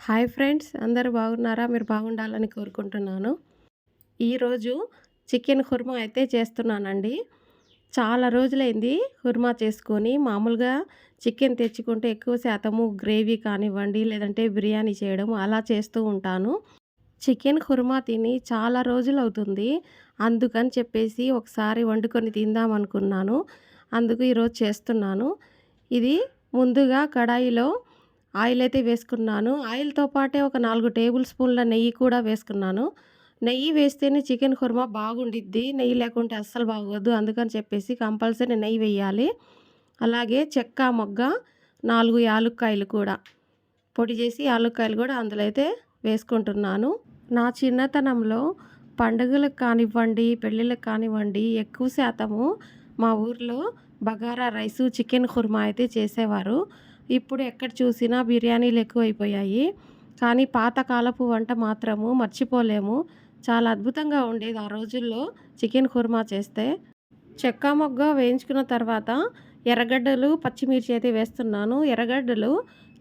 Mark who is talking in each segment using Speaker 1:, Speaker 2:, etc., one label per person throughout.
Speaker 1: Hi friends, అందరూ బాగున్నారా? మీరు బాగుండాలని కోరుకుంటున్నాను. ఈరోజు చికెన్ కుర్మా అయితే చేస్తున్నానండి. చాలా రోజులైంది కుర్మా చేసుకొని. మామూలుగా చికెన్ తెచ్చుకుంటే ఎక్కువ శాతము గ్రేవీ కానివ్వండి, లేదంటే బిర్యానీ చేయడం అలా చేస్తూ ఉంటాను. చికెన్ కుర్మా తిని చాలా రోజులవుతుంది. అందుకని చెప్పేసి ఒకసారి వండుకొని తిందామనుకున్నాను. అందుకు ఈరోజు చేస్తున్నాను. ఇది ముందుగా కడాయిలో ఆయిల్ అయితే వేసుకున్నాను. ఆయిల్‌తో పాటే ఒక 4 టేబుల్ స్పూన్ల నెయ్యి కూడా వేసుకున్నాను. నెయ్యి వేస్తేనే చికెన్ కుర్మా బాగుండిద్ది. నెయ్యి లేకుంటే అస్సలు బాగోదు. అందుకని చెప్పేసి కంపల్సరీ నెయ్యి వేయాలి. అలాగే చెక్క, మొగ్గ, 4 యాలుక్కాయలు కూడా పొడి చేసి యాలుక్కాయలు కూడా అందులో అయితే వేసుకుంటున్నాను. నా చిన్నతనంలో పండుగలకు కానివ్వండి, పెళ్ళిళ్ళకి కానివ్వండి ఎక్కువ శాతము మా ఊర్లో బగారా రైసు, చికెన్ కుర్మా అయితే చేసేవారు. ఇప్పుడు ఎక్కడ చూసినా బిర్యానీలు ఎక్కువైపోయాయి. కానీ పాతకాలపు వంట మాత్రము మర్చిపోలేము. చాలా అద్భుతంగా ఉండేది ఆ రోజుల్లో చికెన్ కుర్మా చేస్తే. చెక్క మొగ్గ వేయించుకున్న తర్వాత ఎర్రగడ్డలు, పచ్చిమిర్చి అయితే వేస్తున్నాను. ఎర్రగడ్డలు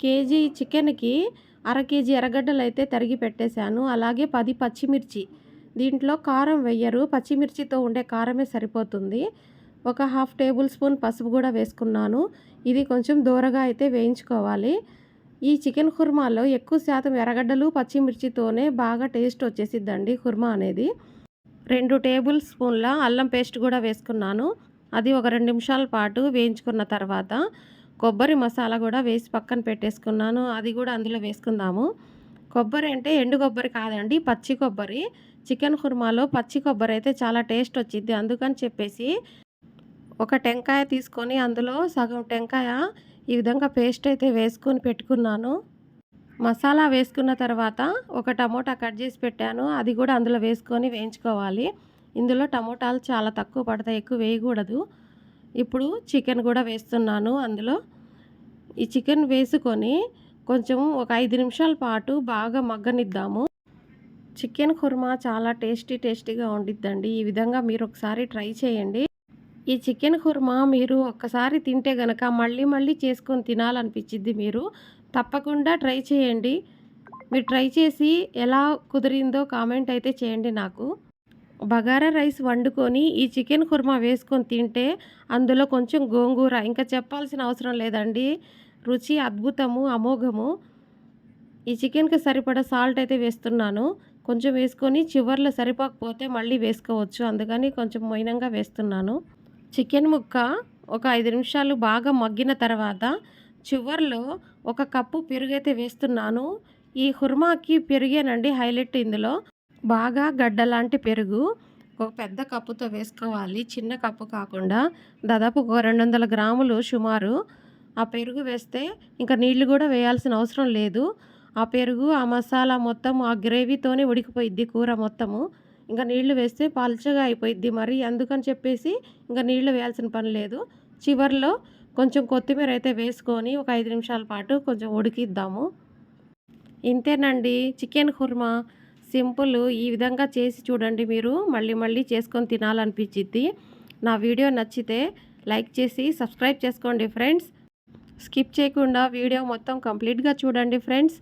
Speaker 1: కేజీ చికెన్‌కి అర కేజీ ఎర్రగడ్డలు అయితే తరిగి పెట్టేశాను. అలాగే 10 పచ్చిమిర్చి. దీంట్లో కారం వెయ్యరు. పచ్చిమిర్చితో ఉండే కారమే సరిపోతుంది. ఒక హాఫ్ టేబుల్ స్పూన్ పసుపు కూడా వేసుకున్నాను. ఇది కొంచెం దూరగా అయితే వేయించుకోవాలి. ఈ చికెన్ కుర్మాలో ఎక్కువ శాతం ఎర్రగడ్డలు, పచ్చిమిర్చితోనే బాగా టేస్ట్ వచ్చేసిద్దండి కుర్మా అనేది. 2 టేబుల్ స్పూన్ల అల్లం పేస్ట్ కూడా వేసుకున్నాను. అది ఒక 2 నిమిషాల పాటు వేయించుకున్న తర్వాత కొబ్బరి మసాలా కూడా వేసి పక్కన పెట్టేసుకున్నాను. అది కూడా అందులో వేసుకుందాము. కొబ్బరి అంటే ఎండు కొబ్బరి కాదండి, పచ్చి కొబ్బరి. చికెన్ కుర్మాలో పచ్చి కొబ్బరి అయితే చాలా టేస్ట్ వచ్చిద్ది. అందుకని చెప్పేసి ఒక టెంకాయ తీసుకొని అందులో సగం టెంకాయ ఈ విధంగా పేస్ట్ అయితే వేసుకొని పెట్టుకున్నాను. మసాలా వేసుకున్న తర్వాత ఒక టమోటా కట్ చేసి పెట్టాను. అది కూడా అందులో వేసుకొని వేయించుకోవాలి. ఇందులో టమోటాలు చాలా తక్కువ పడతాయి, ఎక్కువ వేయకూడదు. ఇప్పుడు చికెన్ కూడా వేస్తున్నాను అందులో. ఈ చికెన్ వేసుకొని కొంచెం ఒక 5 నిమిషాల పాటు బాగా మగ్గనిద్దాము. చికెన్ కుర్మా చాలా టేస్టీగా ఉండిద్దండి. ఈ విధంగా మీరు ఒకసారి ట్రై చేయండి. ఈ చికెన్ కుర్మా మీరు ఒక్కసారి తింటే గనక మళ్ళీ మళ్ళీ చేసుకొని తినాలనిపించిద్ది. మీరు తప్పకుండా ట్రై చేయండి. మీరు ట్రై చేసి ఎలా కుదిరిందో కామెంట్ అయితే చేయండి నాకు. బగారా రైస్ వండుకొని ఈ చికెన్ కుర్మా వేసుకొని తింటే అందులో కొంచెం గోంగూర ఇంకా చెప్పాల్సిన అవసరం లేదండి. రుచి అద్భుతము, అమోఘము. ఈ చికెన్‌కి సరిపడా సాల్ట్ అయితే వేస్తున్నాను. కొంచెం వేసుకొని చివర్లో సరిపోకపోతే మళ్ళీ వేసుకోవచ్చు. అందుకని కొంచెం మొయినంగా వేస్తున్నాను. చికెన్ ముక్క ఒక 5 నిమిషాలు బాగా మగ్గిన తర్వాత చివర్లో ఒక కప్పు పెరుగైతే వేస్తున్నాను. ఈ కుర్మాకి పెరుగేనండి హైలైట్ ఇందులో. బాగా గడ్డలాంటి పెరుగు ఒక పెద్ద కప్పుతో వేసుకోవాలి. చిన్న కప్పు కాకుండా దాదాపు ఒక 200 గ్రాములు సుమారు. ఆ పెరుగు వేస్తే ఇంకా నీళ్లు కూడా వేయాల్సిన అవసరం లేదు. ఆ పెరుగు, ఆ మసాలా మొత్తం ఆ గ్రేవీతోనే ఉడికిపోయిద్ది కూర మొత్తము. ఇంకా నీళ్లు వేస్తే పల్చగా అయిపోయిద్ది మరి. అందుకని చెప్పేసి ఇంకా నీళ్లు వేయాల్సిన పని లేదు. చివర్లో కొంచెం కొత్తిమీర అయితే వేసుకొని ఒక 5 నిమిషాల పాటు కొంచెం ఉడికిద్దాము. ఇంతేనండి చికెన్ కుర్మా. సింపుల్. ఈ విధంగా చేసి చూడండి మీరు. మళ్ళీ మళ్ళీ చేసుకొని తినాలనిపించిద్ది. నా వీడియో నచ్చితే లైక్ చేసి సబ్స్క్రైబ్ చేసుకోండి ఫ్రెండ్స్. స్కిప్ చేయకుండా వీడియో మొత్తం కంప్లీట్గా చూడండి ఫ్రెండ్స్.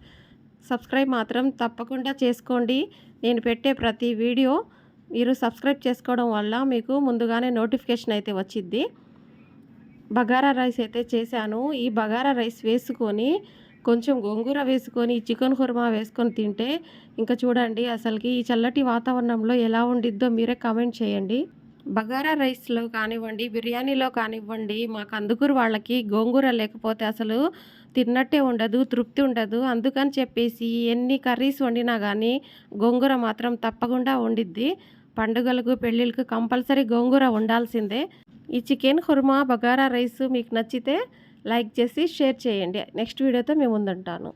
Speaker 1: సబ్స్క్రైబ్ మాత్రం తప్పకుండా చేసుకోండి. నేను పెట్టే ప్రతి వీడియో మీరు సబ్స్క్రైబ్ చేసుకోవడం వల్ల మీకు ముందుగానే నోటిఫికేషన్ అయితే వచ్చిద్ది. బగారా రైస్ అయితే చేశాను. ఈ బగారా రైస్ వేసుకొని కొంచెం గోంగూర వేసుకొని చికెన్ కుర్మా వేసుకొని తింటే ఇంకా చూడండి అసలుకి ఈ చల్లటి వాతావరణంలో ఎలా ఉండిద్దో మీరే కామెంట్ చేయండి. బగారా రైస్లో కానివ్వండి, బిర్యానీలో కానివ్వండి, మా కందుకూరు వాళ్ళకి గోంగూర లేకపోతే అసలు తిన్నట్టే ఉండదు, తృప్తి ఉండదు. అందుకని చెప్పేసి ఎన్ని కర్రీస్ వండినా కానీ గోంగూర మాత్రం తప్పకుండా ఉండిద్ది. పండుగలకు, పెళ్ళిళ్ళకు కంపల్సరీ గోంగూర ఉండాల్సిందే. ఈ చికెన్ కుర్మా, బగారా రైస్ మీకు నచ్చితే లైక్ చేసి షేర్ చేయండి. నెక్స్ట్ వీడియోతో మేము ముందుంటాను.